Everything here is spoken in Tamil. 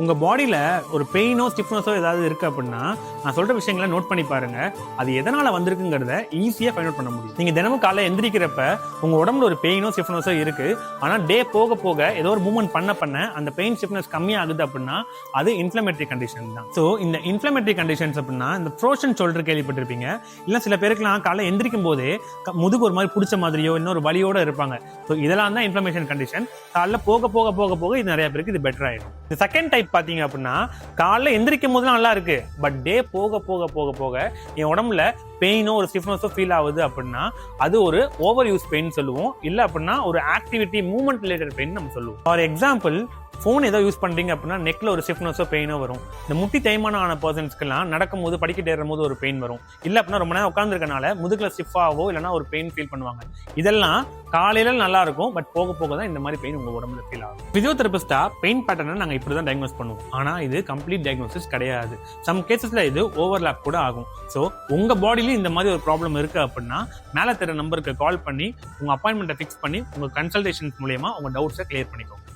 உங்க பாடியில ஒரு பெயினோ ஸ்டிஃப்னஸோ ஏதாவது இருக்கு அப்படின்னா நான் சொல்ற விஷயங்களை நோட் பண்ணி பாருங்க. அது எதனால வந்திருக்குங்கிறத ஈஸியா ஃபைண்ட் அவுட் பண்ண முடியும். நீங்க தினமும் காலைல எந்திரிக்கிறப்ப உங்க உடம்புல ஒரு பெயினோ ஸ்டிஃப்னஸோ இருக்கு, ஆனா டே போக போக ஏதோ ஒரு மூவ்மெண்ட் பண்ண அந்த பெயின் ஸ்டிஃப்னஸ் கம்மியாகுது அப்படின்னா அது இன்ஃப்ளமேட்டரி கண்டிஷன் தான். ஸோ இந்த இன்ஃப்ளமேட்டரி கண்டிஷன்ஸ் அப்படின்னா இந்த ப்ரோஷன் சொல்ற கேள்விப்பட்டிருப்பீங்க. இல்லை சில பேருக்குலாம் காலைல எந்திரிக்கும் போதே முதுகு ஒரு மாதிரி பிடிச்ச மாதிரியோ இன்னொரு வலியோட இருப்பாங்க. ஸோ இதெல்லாம் தான் இன்ஃப்ளமேஷன் கண்டிஷன். காலைல போக போக போக போக இது நிறைய பேருக்கு இது பெட்டர் ஆயிடும். இந்த செகண்ட் டைப் பாத்தீங்க அப்படின்னா காலைல எந்திரிக்கும் போது நல்லா இருக்கு, பட் டே போக போக போக போக என் உடம்புல பெயினோ ஒரு ஸ்டிஃப்னஸோ ஃபீல் ஆகுது அப்படின்னா அது ஒரு ஓவர் யூஸ் பெயின் சொல்லுவோம். இல்லை அப்படின்னா ஒரு ஆக்டிவிட்டி மூவ்மெண்ட் ரிலேட்டட் பெயின் நம்ம சொல்லுவோம். ஃபார் எக்ஸாம்பிள் ஃபோன் ஏதோ யூஸ் பண்றீங்க அப்படின்னா நெக்ல ஒரு ஸ்டிஃப்னஸோ பெயினோ வரும். இந்த முட்டி தேய்மானம் ஆன பர்சன்ஸ்க்கெல்லாம் நடக்கும் போது படிக்கட்டு ஏறும் போது ஒரு பெயின் வரும். இல்லை அப்படின்னா ரொம்ப நேரம் உட்காந்துருக்கனால முதுகுல ஸ்டிஃபாவோ இல்லைன்னா ஒரு பெயின் ஃபீல் பண்ணுவாங்க. இதெல்லாம் காலையில நல்லா இருக்கும், பட் போக போக தான் இந்த மாதிரி பெயின் உங்க உடம்புல ஃபீல் ஆகும். பிசியோதெரபிஸ்டா பெயின் பேட்டர்னை நாங்கள் இப்படி தான் டயக்னோஸ் பண்ணுவோம். ஆனா இது கம்ப்ளீட் டயக்னோசிஸ் கிடையாது. சம் கேசஸ்ல இது ஓவர்லாப் கூட ஆகும். ஸோ உங்க பாடியிலும் இந்த மாதிரி ஒரு ப்ராப்ளம் இருக்கு அப்படின்னா மேலே தெரிய நம்பருக்கு கால் பண்ணி உங்க அப்பாயின்மெண்ட்டை ஃபிக்ஸ் பண்ணி உங்க கன்சல்டேஷன் மூலமா உங்க டவுட்ஸை கிளியர் பண்ணிக்கோங்க.